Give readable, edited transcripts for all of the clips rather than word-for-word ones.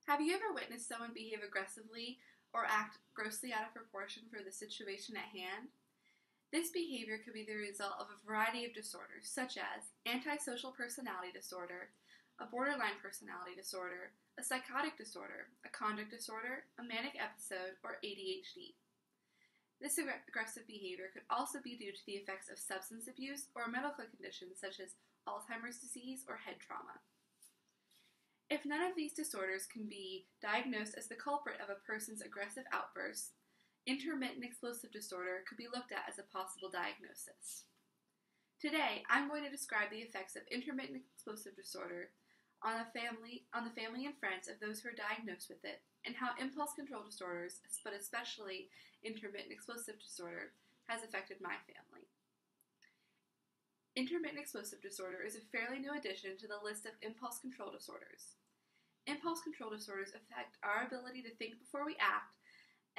Have you ever witnessed someone behave aggressively or act grossly out of proportion for the situation at hand? This behavior could be the result of a variety of disorders, such as antisocial personality disorder, a borderline personality disorder, a psychotic disorder, a conduct disorder, a manic episode, or ADHD. This aggressive behavior could also be due to the effects of substance abuse or medical conditions such as Alzheimer's disease or head trauma. If none of these disorders can be diagnosed as the culprit of a person's aggressive outbursts, intermittent explosive disorder could be looked at as a possible diagnosis. Today, I'm going to describe the effects of intermittent explosive disorder on the family and friends of those who are diagnosed with it, and how impulse control disorders, but especially intermittent explosive disorder, has affected my family. Intermittent explosive disorder is a fairly new addition to the list of impulse control disorders. Impulse control disorders affect our ability to think before we act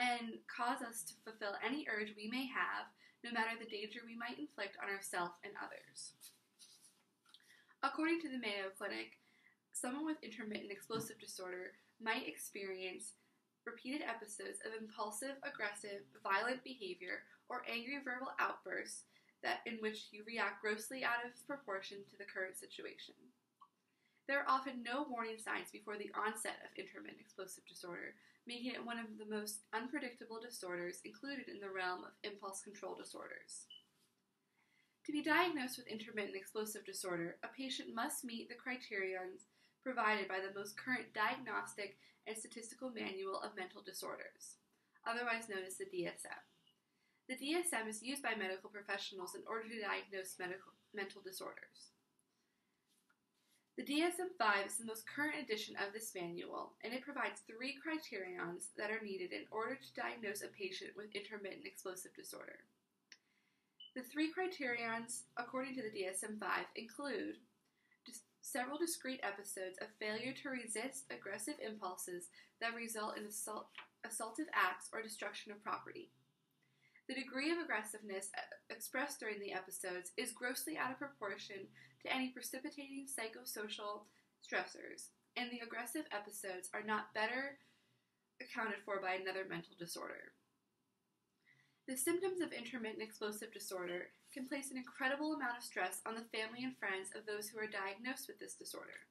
and cause us to fulfill any urge we may have, no matter the danger we might inflict on ourselves and others. According to the Mayo Clinic, someone with intermittent explosive disorder might experience repeated episodes of impulsive, aggressive, violent behavior or angry verbal outbursts in which you react grossly out of proportion to the current situation. There are often no warning signs before the onset of intermittent explosive disorder, making it one of the most unpredictable disorders included in the realm of impulse control disorders. To be diagnosed with intermittent explosive disorder, a patient must meet the criterions provided by the most current diagnostic and statistical manual of mental disorders, otherwise known as the DSM. The DSM is used by medical professionals in order to diagnose mental disorders. The DSM-5 is the most current edition of this manual, and it provides 3 criterions that are needed in order to diagnose a patient with intermittent explosive disorder. The 3 criterions, according to the DSM-5, include several discrete episodes of failure to resist aggressive impulses that result in assaultive acts or destruction of property. The degree of aggressiveness expressed during the episodes is grossly out of proportion to any precipitating psychosocial stressors, and the aggressive episodes are not better accounted for by another mental disorder. The symptoms of intermittent explosive disorder can place an incredible amount of stress on the family and friends of those who are diagnosed with this disorder.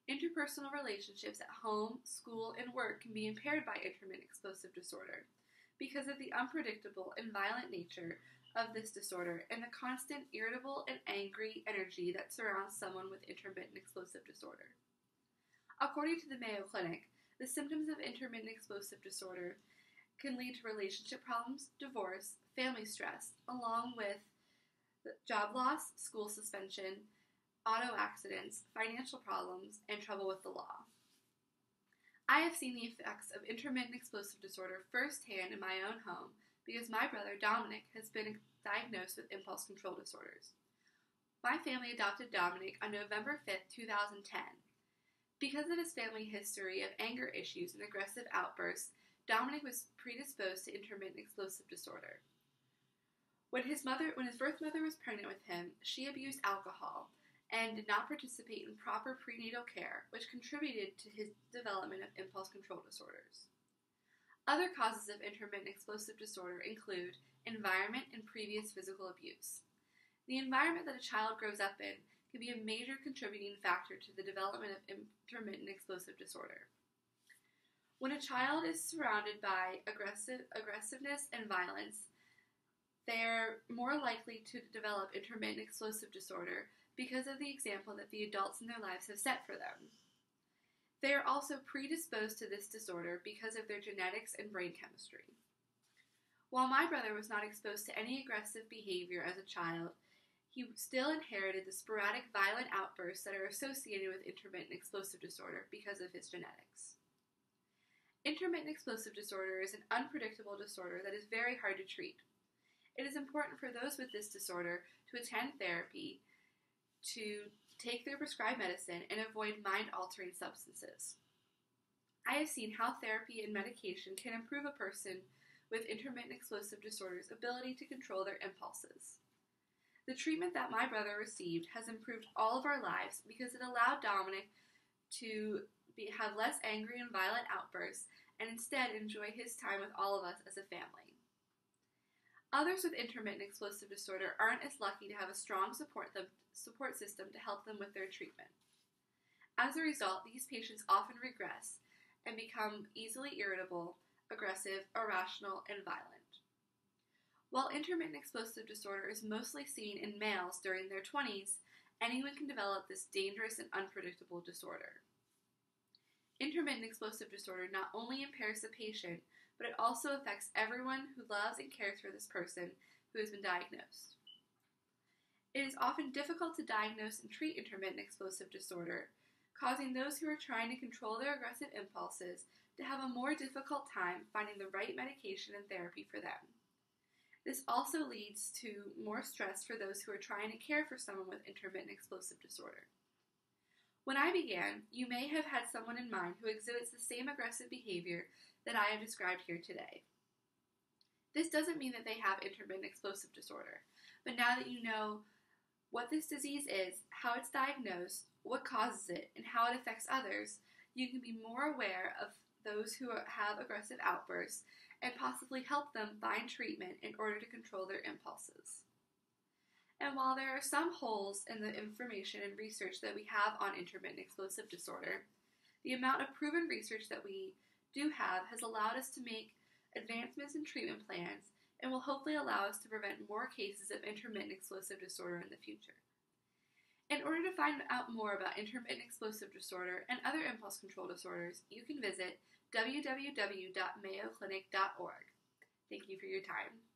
Interpersonal relationships at home, school, and work can be impaired by intermittent explosive disorder because of the unpredictable and violent nature of this disorder and the constant irritable and angry energy that surrounds someone with intermittent explosive disorder. According to the Mayo Clinic, the symptoms of intermittent explosive disorder can lead to relationship problems, divorce, family stress, along with job loss, school suspension, auto accidents, financial problems, and trouble with the law. I have seen the effects of intermittent explosive disorder firsthand in my own home because my brother Dominic has been diagnosed with impulse control disorders. My family adopted Dominic on November 5th, 2010. Because of his family history of anger issues and aggressive outbursts, Dominic was predisposed to intermittent explosive disorder. When his birth mother was pregnant with him, she abused alcohol and did not participate in proper prenatal care, which contributed to his development of impulse control disorders. Other causes of intermittent explosive disorder include environment and previous physical abuse. The environment that a child grows up in can be a major contributing factor to the development of intermittent explosive disorder. When a child is surrounded by aggressiveness and violence, they are more likely to develop intermittent explosive disorder because of the example that the adults in their lives have set for them. They are also predisposed to this disorder because of their genetics and brain chemistry. While my brother was not exposed to any aggressive behavior as a child, he still inherited the sporadic violent outbursts that are associated with intermittent explosive disorder because of his genetics. Intermittent explosive disorder is an unpredictable disorder that is very hard to treat. It is important for those with this disorder to attend therapy, to take their prescribed medicine, and avoid mind-altering substances. I have seen how therapy and medication can improve a person with intermittent explosive disorders' ability to control their impulses. The treatment that my brother received has improved all of our lives because it allowed Dominic to have less angry and violent outbursts, and instead enjoy his time with all of us as a family. Others with intermittent explosive disorder aren't as lucky to have a strong support system to help them with their treatment. As a result, these patients often regress and become easily irritable, aggressive, irrational, and violent. While intermittent explosive disorder is mostly seen in males during their 20s, anyone can develop this dangerous and unpredictable disorder. Intermittent explosive disorder not only impairs the patient, but it also affects everyone who loves and cares for this person who has been diagnosed. It is often difficult to diagnose and treat intermittent explosive disorder, causing those who are trying to control their aggressive impulses to have a more difficult time finding the right medication and therapy for them. This also leads to more stress for those who are trying to care for someone with intermittent explosive disorder. When I began, you may have had someone in mind who exhibits the same aggressive behavior that I have described here today. This doesn't mean that they have intermittent explosive disorder, but now that you know what this disease is, how it's diagnosed, what causes it, and how it affects others, you can be more aware of those who have aggressive outbursts and possibly help them find treatment in order to control their impulses. And while there are some holes in the information and research that we have on intermittent explosive disorder, the amount of proven research that we do have has allowed us to make advancements in treatment plans and will hopefully allow us to prevent more cases of intermittent explosive disorder in the future. In order to find out more about intermittent explosive disorder and other impulse control disorders, you can visit www.mayoclinic.org. Thank you for your time.